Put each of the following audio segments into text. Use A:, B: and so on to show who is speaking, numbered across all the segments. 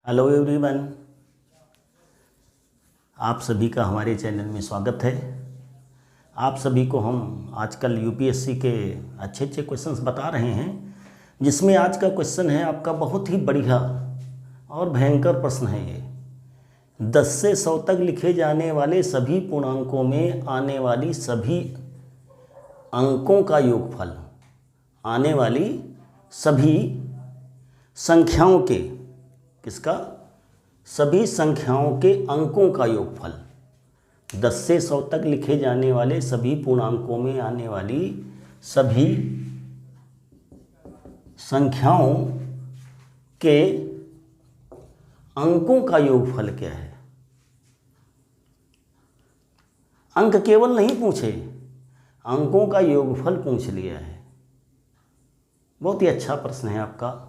A: Hello everyone, आप सभी का हमारे चैनल में स्वागत है। आप सभी को हम आजकल यूपीएससी के अच्छे अच्छे क्वेश्चंस बता रहे हैं, जिसमें आज का क्वेश्चन है आपका बहुत ही बढ़िया और भयंकर प्रश्न है। ये 10 से 100 तक लिखे जाने वाले सभी पूर्णांकों में आने वाली सभी अंकों का योगफल, आने वाली सभी संख्याओं के किसका सभी संख्याओं के अंकों का योगफल। 10 से 100 तक लिखे जाने वाले सभी पूर्णांकों में आने वाली सभी संख्याओं के अंकों का योगफल क्या है। अंक केवल नहीं पूछे, अंकों का योगफल पूछ लिया है। बहुत ही अच्छा प्रश्न है आपका।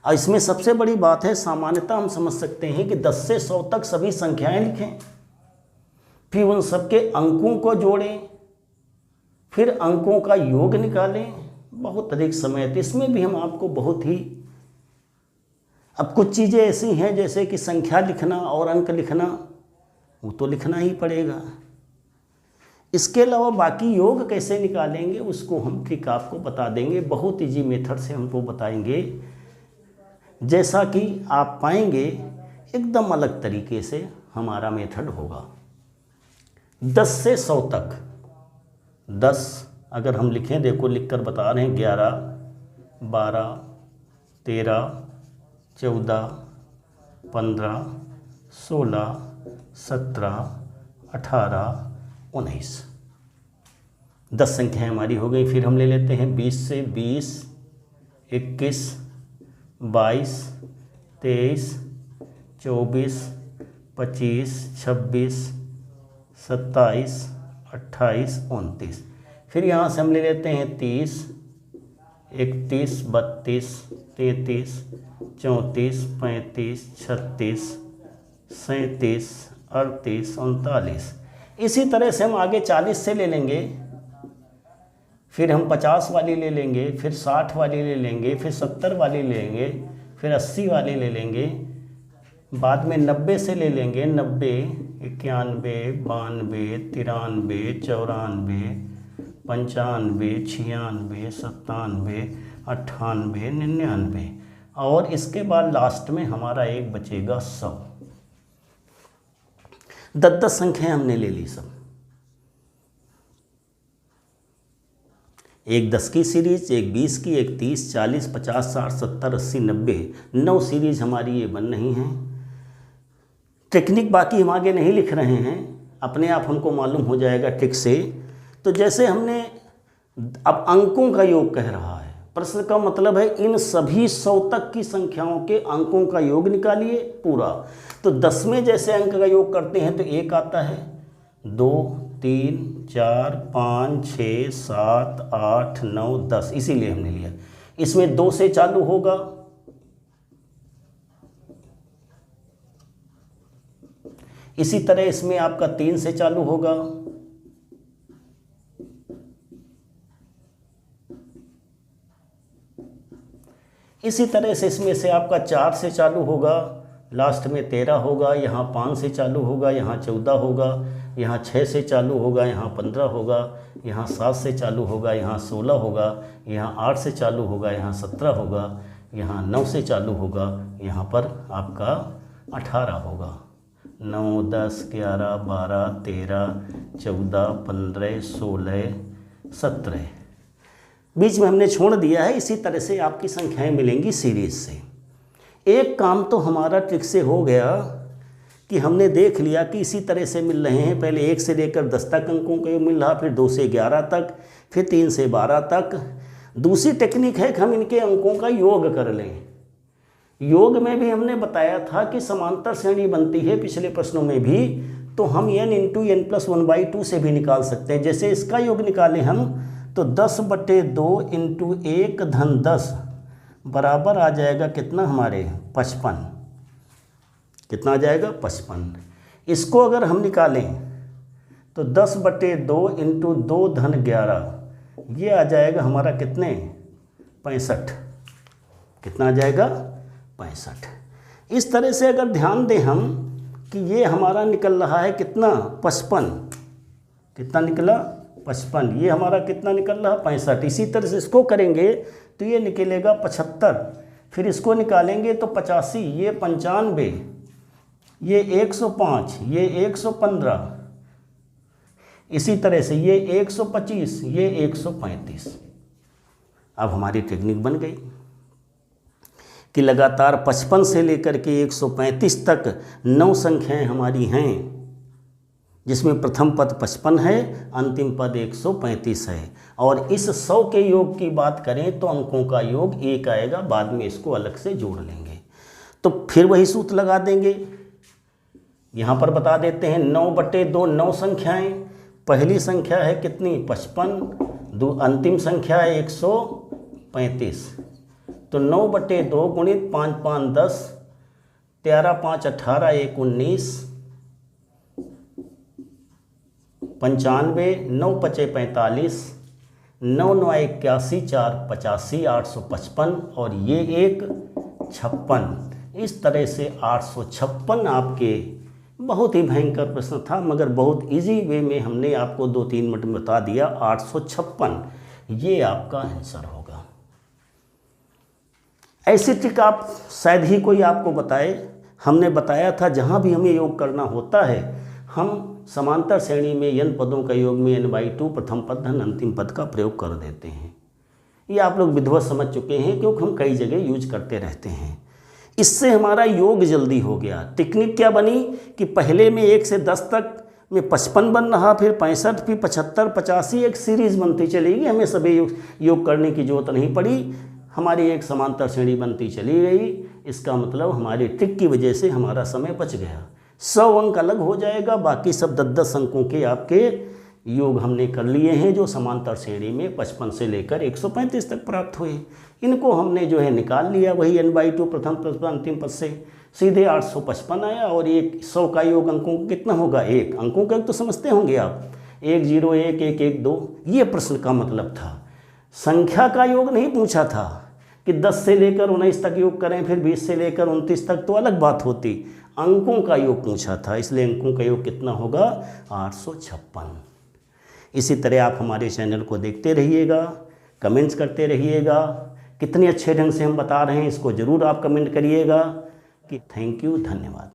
A: और इसमें सबसे बड़ी बात है, सामान्यतः हम समझ सकते हैं कि 10 से 100 तक सभी संख्याएं लिखें, फिर उन सबके अंकों को जोड़ें, फिर अंकों का योग निकालें। बहुत अधिक समय है, तो इसमें भी हम आपको बहुत ही, अब कुछ चीज़ें ऐसी हैं जैसे कि संख्या लिखना और अंक लिखना, वो तो लिखना ही पड़ेगा। इसके अलावा बाकी योग कैसे निकालेंगे उसको हम ट्रिक आपको बता देंगे। बहुत ईजी मेथड से हमको बताएंगे, जैसा कि आप पाएंगे एकदम अलग तरीके से हमारा मेथड होगा। 10 से 100 तक, 10 अगर हम लिखें, देखो लिख कर बता रहे हैं, 11, 12, 13, 14, 15, 16, 17, 18, 19, 10 संख्याएँ हमारी हो गई। फिर हम ले लेते हैं 20 से 20, 21, 22, 23, 24, 25, 26, 27, 28, 29। फिर यहाँ से हम ले लेते हैं 30, 31, 32, 33, 34, 35, 36, 37, 38, 39। इसी तरह से हम आगे 40 से ले लेंगे, फिर हम 50 वाली ले लेंगे, फिर 60 वाली ले लेंगे, फिर 70 वाली ले लेंगे, फिर 80 वाली ले लेंगे, बाद में 90 से ले लेंगे, 90, 91, 92, 93, 94, 95, 96, 97, 98, 99, और इसके बाद लास्ट में हमारा एक बचेगा 100। 10 संख्याएं हमने ले ली सब। एक 10 की सीरीज, एक 20 की, एक 30, 40, 50, 60, 70, 80, 90, 9 सीरीज हमारी ये बन रही हैं। टेक्निक बाकी हम आगे नहीं लिख रहे हैं, अपने आप हमको मालूम हो जाएगा ट्रिक से। तो जैसे हमने, अब अंकों का योग कह रहा है प्रश्न, का मतलब है इन सभी 100 तक की संख्याओं के अंकों का योग निकालिए पूरा। तो 10 में जैसे अंक का योग करते हैं तो 1 आता है, 2, 3, 4, 5, 6, 7, 8, 9, 10, इसीलिए हमने लिया। इसमें 2 से चालू होगा, इसी तरह इसमें आपका 3 से चालू होगा, इसी तरह से इसमें से आपका 4 से चालू होगा, लास्ट में 13 होगा, यहाँ 5 से चालू होगा, यहाँ 14 होगा, यहाँ 6 से चालू होगा, यहाँ 15 होगा, यहाँ 7 से चालू होगा, यहाँ 16 होगा, यहाँ 8 से चालू होगा, यहाँ 17 होगा, यहाँ 9 से चालू होगा, यहाँ पर आपका 18 होगा। 9, 10, 11, 12, 13, 14, 15, 16, 17 बीच में हमने छोड़ दिया है। इसी तरह से आपकी संख्याएं मिलेंगी सीरीज से। एक काम तो हमारा ट्रिक से हो गया कि हमने देख लिया कि इसी तरह से मिल रहे हैं। पहले 1 से लेकर 10 तक अंकों का योग मिल रहा, फिर 2 से 11 तक, फिर 3 से 12 तक। दूसरी टेक्निक है कि हम इनके अंकों का योग कर लें। योग में भी हमने बताया था कि समांतर श्रेणी बनती है पिछले प्रश्नों में भी, तो हम n × n+1/2 से भी निकाल सकते हैं। जैसे इसका योग निकालें हम, तो 10/2 × 1-10 बराबर आ जाएगा कितना हमारे 55। कितना आ जाएगा 55। इसको अगर हम निकालें तो 10/2 × 2-11 ये आ जाएगा हमारा कितने 65। कितना आ जाएगा 65। इस तरह से अगर ध्यान दें हम कि ये हमारा निकल रहा है कितना 55, कितना निकला 55, ये हमारा कितना निकल रहा 65। इसी तरह से इसको करेंगे तो ये निकलेगा 75, फिर इसको निकालेंगे तो 85, ये 95, ये 105, ये 115, इसी तरह से ये 125, ये 135। अब हमारी टेक्निक बन गई कि लगातार 55 से लेकर के 135 तक 9 संख्याएं हमारी हैं, जिसमें प्रथम पद 55 है, अंतिम पद 135 है। और इस 100 के योग की बात करें तो अंकों का योग 1 आएगा, बाद में इसको अलग से जोड़ लेंगे। तो फिर वही सूत्र लगा देंगे। यहाँ पर बता देते हैं 9/2 9 संख्याएं। पहली संख्या है कितनी 55, अंतिम संख्या है 135। तो 9/2 गुणित 5 5 10, 13 5 18, 1 19, 95, 9 5 45, 9 9 81, 4 85, 855 और ये एक 56। इस तरह से 856 आपके बहुत ही भयंकर प्रश्न था, मगर बहुत इजी वे में हमने आपको 2-3 मिनट में बता दिया। 856 ये आपका आंसर होगा। ऐसी ट्रिक आप शायद ही कोई आपको बताए। हमने बताया था जहाँ भी हमें योग करना होता है हम समांतर श्रेणी में n पदों का योग में n/2 प्रथम पद धन अंतिम पद का प्रयोग कर देते हैं। ये आप लोग विधिवत समझ चुके हैं क्योंकि हम कई जगह यूज करते रहते हैं। इससे हमारा योग जल्दी हो गया। टेक्निक क्या बनी कि पहले में 1 से 10 तक में 55 बन रहा, फिर 65, फिर 75, 85, एक सीरीज़ बनती चलेगी। हमें सभी योग करने की जरूरत नहीं पड़ी, हमारी एक समांतर श्रेणी बनती चली गई। इसका मतलब हमारी ट्रिक की वजह से हमारा समय बच गया। 100 अंक अलग हो जाएगा, बाकी सब 10-10 अंकों के आपके योग हमने कर लिए हैं, जो समांतर श्रेणी में 55 से लेकर 135 तक प्राप्त हुए। इनको हमने जो है निकाल लिया, वही n/2 प्रथम पद अंतिम पद से सीधे 855 आया। और एक 100 का योग अंकों का कितना होगा 1, अंकों का तो समझते होंगे आप, 1 0 1 1 1 2। ये प्रश्न का मतलब था, संख्या का योग नहीं पूछा था कि 10 से लेकर 19 तक योग करें, फिर 20 से लेकर 29 तक, तो अलग बात होती। अंकों का योग पूछा था, इसलिए अंकों का योग कितना होगा 856। इसी तरह आप हमारे चैनल को देखते रहिएगा, कमेंट्स करते रहिएगा। कितने अच्छे ढंग से हम बता रहे हैं इसको ज़रूर आप कमेंट करिएगा। कि थैंक यू, धन्यवाद।